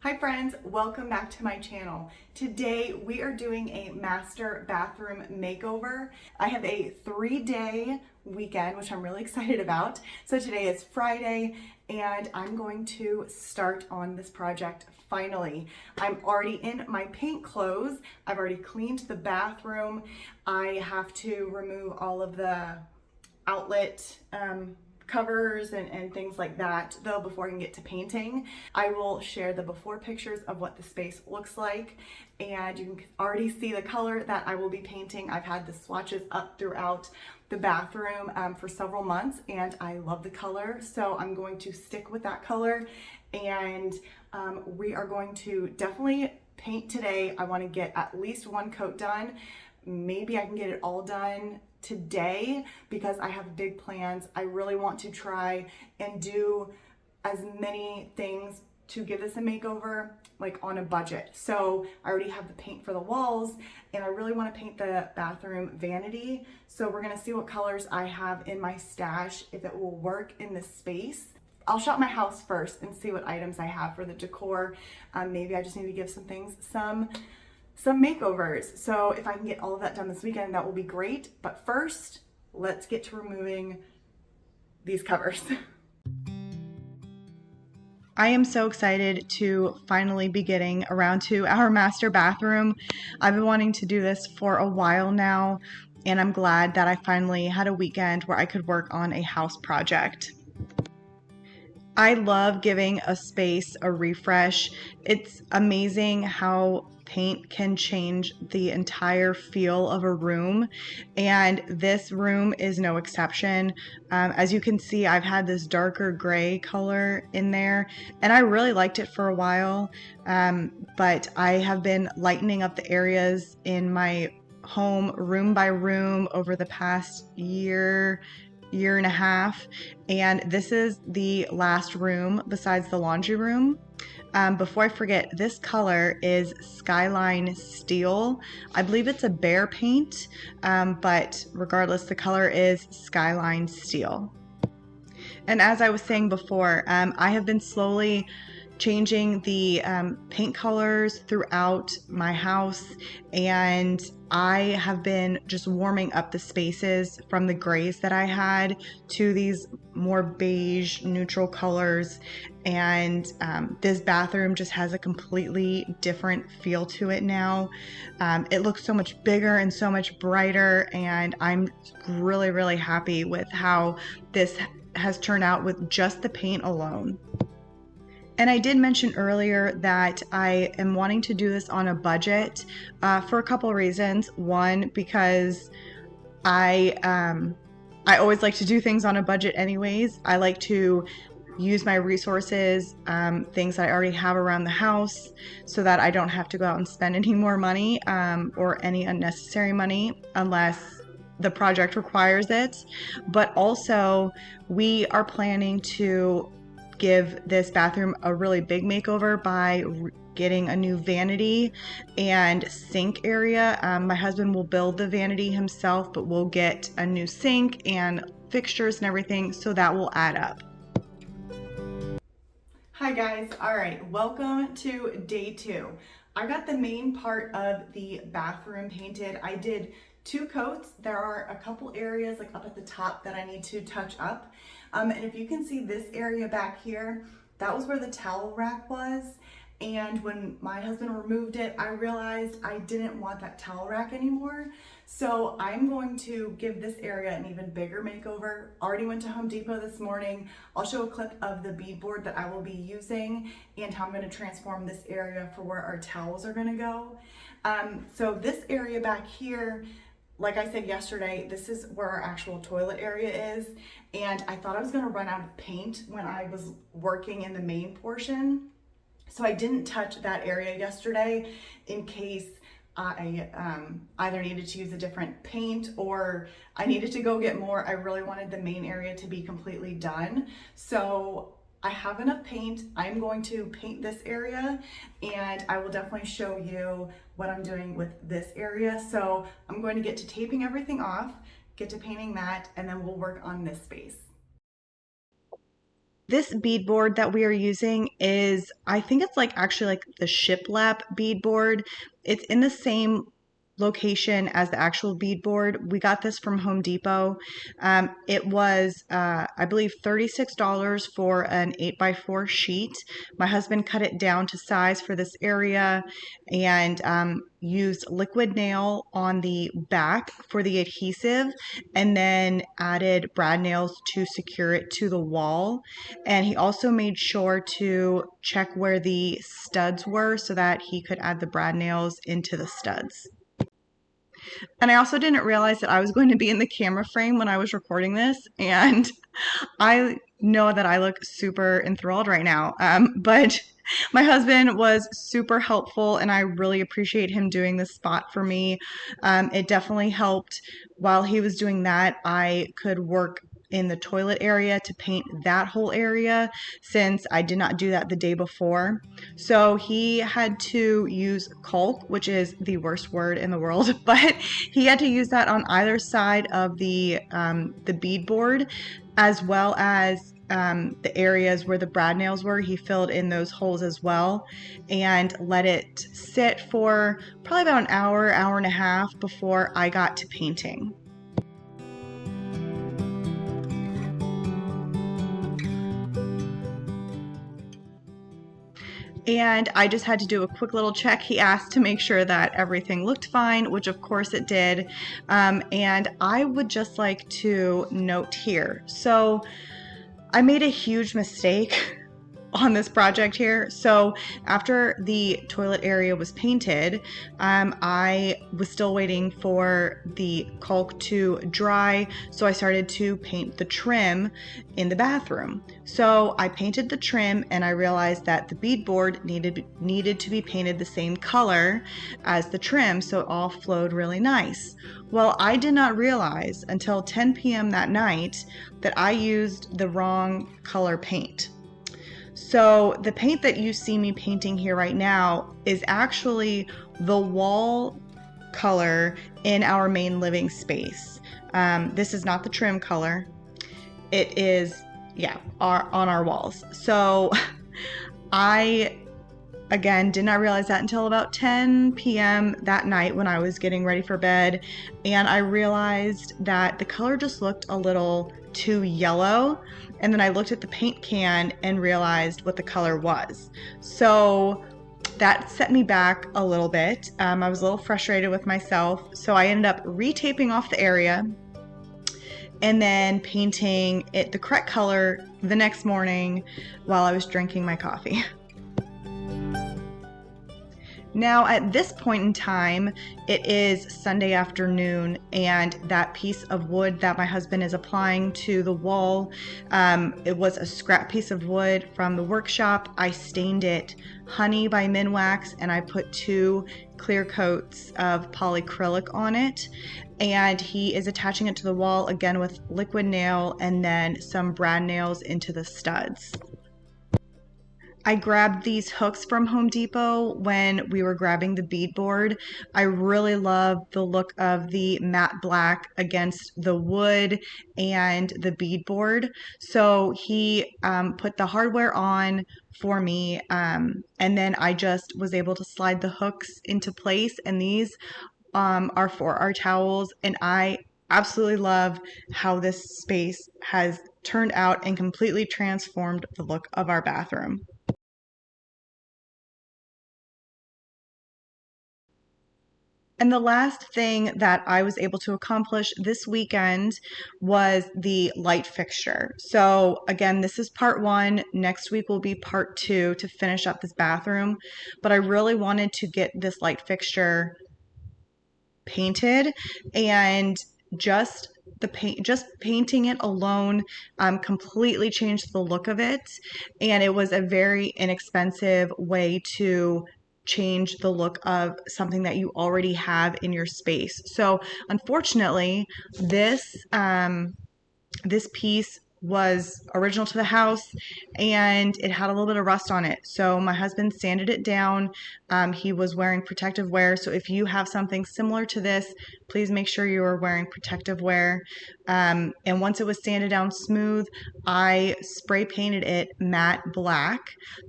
Hi friends, welcome back to my channel. Today we are doing a master bathroom makeover. I have a 3-day weekend, which I'm really excited about. So today is Friday and I'm going to start on this project finally. I'm already in my paint clothes. I've already cleaned the bathroom. I have to remove all of the outlet covers and things like that though before I can get to painting. I will share the before pictures of what the space looks like, and you can already see the color that I will be painting. I've had the swatches up throughout the bathroom for several months and I love the color, so I'm going to stick with that color, and we are going to definitely paint today. I want to get at least one coat done. Maybe I can get it all done today because I have big plans. I really want to try and do as many things to give this a makeover, like on a budget. So I already have the paint for the walls and I really want to paint the bathroom vanity. So we're gonna see what colors I have in my stash, if it will work in this space. I'll shop my house first and see what items I have for the decor. Maybe I just need to give some things some makeovers. So if I can get all of that done this weekend, that will be great. But first, let's get to removing these covers. I am so excited to finally be getting around to our master bathroom. I've been wanting to do this for a while now, and I'm glad that I finally had a weekend where I could work on a house project. I love giving a space a refresh. It's amazing how paint can change the entire feel of a room, and this room is no exception. As you can see, I've had this darker gray color in there and I really liked it for a while, but I have been lightening up the areas in my home room by room over the past year and a half, and this is the last room besides the laundry room. Before I forget, this color is Skyline Steel. I believe it's a bear paint, but regardless, the color is Skyline Steel. And as I was saying before, I have been slowly changing the paint colors throughout my house, and I have been just warming up the spaces from the grays that I had to these more beige neutral colors, and this bathroom just has a completely different feel to it now. It looks so much bigger and so much brighter, and I'm really happy with how this has turned out with just the paint alone. And I did mention earlier that I am wanting to do this on a budget for a couple reasons. One, because I always like to do things on a budget anyways. I like to use my resources, things I already have around the house, so that I don't have to go out and spend any more money or any unnecessary money unless the project requires it. But also, we are planning to give this bathroom a really big makeover by getting a new vanity and sink area. My husband will build the vanity himself, but we'll get a new sink and fixtures and everything, so that will add up. Hi guys, all right, welcome to day 2. I got the main part of the bathroom painted. I did 2 coats. There are a couple areas like up at the top that I need to touch up. And if you can see this area back here, that was where the towel rack was. And when my husband removed it, I realized I didn't want that towel rack anymore. So I'm going to give this area an even bigger makeover. Already went to Home Depot this morning. I'll show a clip of the beadboard that I will be using and how I'm going to transform this area for where our towels are going to go. So this area back here, like I said yesterday, this is where our actual toilet area is, and I thought I was gonna run out of paint when I was working in the main portion. So I didn't touch that area yesterday in case I either needed to use a different paint or I needed to go get more. I really wanted the main area to be completely done. So I have enough paint. I'm going to paint this area, and I will definitely show you what I'm doing with this area. So I'm going to get to taping everything off, get to painting that, and then we'll work on this space. This beadboard that we are using is, I think it's like actually like the shiplap beadboard. It's in the same location as the actual beadboard. We got this from Home Depot. It was, I believe, $36 for an 8x4 sheet. My husband cut it down to size for this area and used liquid nail on the back for the adhesive, and then added brad nails to secure it to the wall. And he also made sure to check where the studs were so that he could add the brad nails into the studs. And I also didn't realize that I was going to be in the camera frame when I was recording this. And I know that I look super enthralled right now. But my husband was super helpful, and I really appreciate him doing this spot for me. It definitely helped. While he was doing that, I could work in the toilet area to paint that whole area since I did not do that the day before. So he had to use caulk, which is the worst word in the world, but he had to use that on either side of the beadboard, as well as the areas where the brad nails were. He filled in those holes as well and let it sit for probably about an hour, hour and a half before I got to painting. And I just had to do a quick little check. He asked to make sure that everything looked fine, which of course it did. And I would just like to note here. So I made a huge mistake on this project here. So after the toilet area was painted, I was still waiting for the caulk to dry. So I started to paint the trim in the bathroom. So I painted the trim, and I realized that the beadboard needed to be painted the same color as the trim, so it all flowed really nice. Well, I did not realize until 10 p.m. that night that I used the wrong color paint. So the paint that you see me painting here right now is actually the wall color in our main living space. This is not the trim color. It is, yeah, on our walls. So I, again, did not realize that until about 10 p.m. that night when I was getting ready for bed. And I realized that the color just looked a little too yellow. And then I looked at the paint can and realized what the color was. So that set me back a little bit. I was a little frustrated with myself. So I ended up retaping off the area and then painting it the correct color the next morning while I was drinking my coffee. Now, at this point in time, it is Sunday afternoon, and that piece of wood that my husband is applying to the wall, it was a scrap piece of wood from the workshop. I stained it honey by Minwax, and I put 2 clear coats of polyacrylic on it. And he is attaching it to the wall again with liquid nail and then some brad nails into the studs. I grabbed these hooks from Home Depot when we were grabbing the beadboard. I really love the look of the matte black against the wood and the beadboard. So he put the hardware on for me, and then I just was able to slide the hooks into place, and these are for our towels, and I absolutely love how this space has turned out and completely transformed the look of our bathroom. And the last thing that I was able to accomplish this weekend was the light fixture. So again, this is part 1. Next week will be part 2 to finish up this bathroom. But I really wanted to get this light fixture painted, and just painting it alone completely changed the look of it. And it was a very inexpensive way to change the look of something that you already have in your space. So unfortunately, this piece was original to the house and it had a little bit of rust on it. So my husband sanded it down. He was wearing protective wear. So if you have something similar to this, please make sure you are wearing protective wear. And once it was sanded down smooth, I spray painted it matte black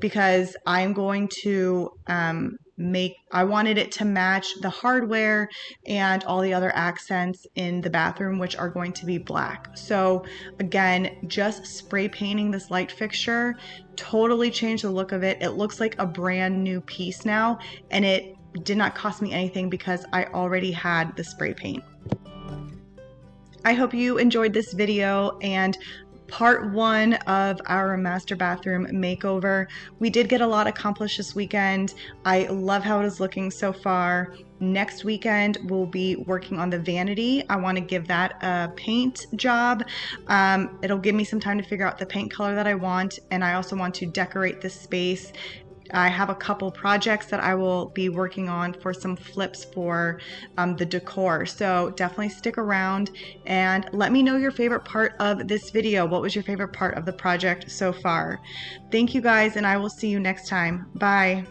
because I'm going to I wanted it to match the hardware and all the other accents in the bathroom, which are going to be black. So again, just spray painting this light fixture totally changed the look of it. It looks like a brand new piece now, and it did not cost me anything because I already had the spray paint. I hope you enjoyed this video and part one of our master bathroom makeover. We did get a lot accomplished this weekend. I love how it is looking so far. Next weekend, we'll be working on the vanity. I want to give that a paint job. It'll give me some time to figure out the paint color that I want, and I also want to decorate this space. I have a couple projects that I will be working on for some flips for the decor. So definitely stick around and let me know your favorite part of this video. What was your favorite part of the project so far? Thank you guys, and I will see you next time. Bye.